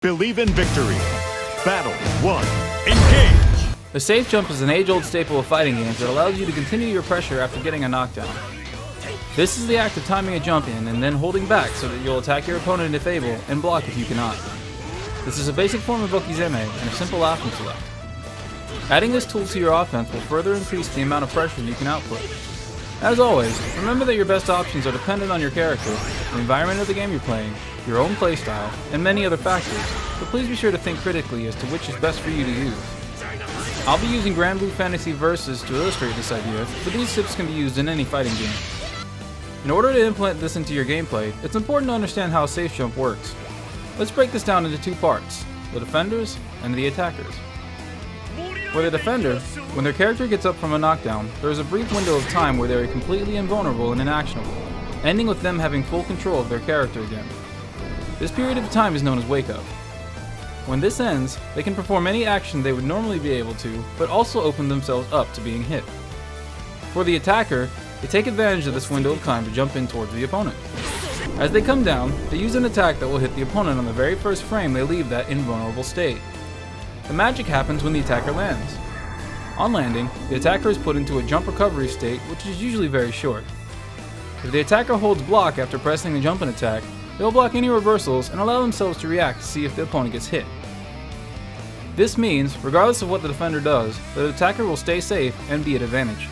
Believe in victory. Battle 1. Engage! The safe jump is an age-old staple of fighting games that allows you to continue your pressure after getting a knockdown. This is the act of timing a jump in and then holding back so that you'll attack your opponent if able and block if you cannot. This is a basic form of Okizeme and a simple option select. Adding this tool to your offense will further increase the amount of pressure you can output. As always, remember that your best options are dependent on your character, the environment of the game you're playing, your own playstyle, and many other factors, but please be sure to think critically as to which is best for you to use. I'll be using Grand Blue Fantasy Versus to illustrate this idea, but these tips can be used in any fighting game. In order to implement this into your gameplay, it's important to understand how a safe jump works. Let's break this down into two parts, the defenders and the attackers. For the defender, when their character gets up from a knockdown, there is a brief window of time where they are completely invulnerable and inactionable, ending with them having full control of their character again. This period of time is known as wake up. When this ends, they can perform any action they would normally be able to, but also open themselves up to being hit. For the attacker, they take advantage of this window of time to jump in towards the opponent. As they come down, they use an attack that will hit the opponent on the very first frame they leave that invulnerable state. The magic happens when the attacker lands. On landing, the attacker is put into a jump recovery state, which is usually very short. If the attacker holds block after pressing the jump and attack, they will block any reversals and allow themselves to react to see if the opponent gets hit. This means, regardless of what the defender does, the attacker will stay safe and be at advantage.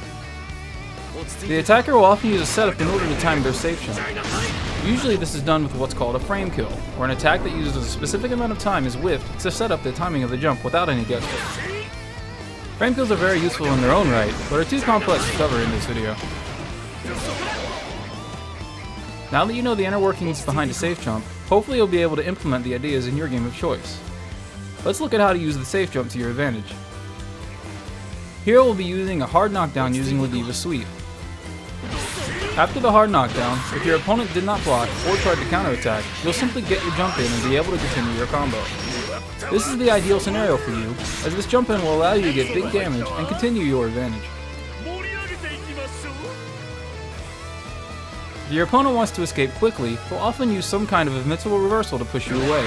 The attacker will often use a setup in order to time their safe jump. Usually this is done with what's called a frame kill, where an attack that uses a specific amount of time is whiffed to set up the timing of the jump without any guesswork. Frame kills are very useful in their own right, but are too complex to cover in this video. Now that you know the inner workings behind a safe jump, hopefully you'll be able to implement the ideas in your game of choice. Let's look at how to use the safe jump to your advantage. Here we'll be using a hard knockdown using Ladiva's sweep. After the hard knockdown, if your opponent did not block or tried to counterattack, you'll simply get your jump in and be able to continue your combo. This is the ideal scenario for you, as this jump in will allow you to get big damage and continue your advantage. If your opponent wants to escape quickly, they'll often use some kind of invincible reversal to push you away.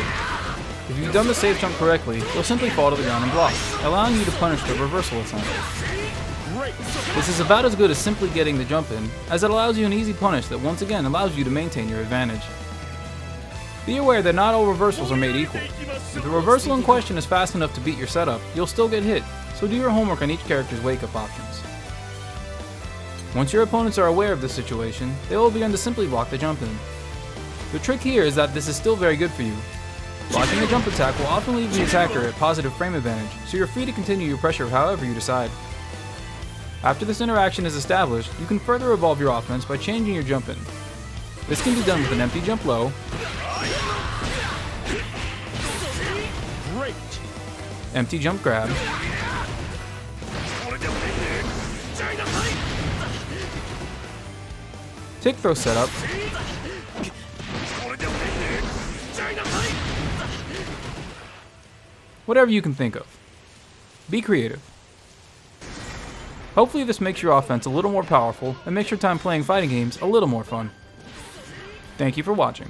If you've done the safe jump correctly, you'll simply fall to the ground and block, allowing you to punish the reversal attempt. This is about as good as simply getting the jump in, as it allows you an easy punish that once again allows you to maintain your advantage. Be aware that not all reversals are made equal. If the reversal in question is fast enough to beat your setup, you'll still get hit, so do your homework on each character's wake-up options. Once your opponents are aware of this situation, they will begin to simply block the jump in. The trick here is that this is still very good for you. Blocking the jump attack will often leave the attacker at positive frame advantage, so you're free to continue your pressure however you decide. After this interaction is established, you can further evolve your offense by changing your jump in. This can be done with an empty jump low, empty jump grab, tick throw setup, whatever you can think of. Be creative. Hopefully this makes your offense a little more powerful and makes your time playing fighting games a little more fun. Thank you for watching.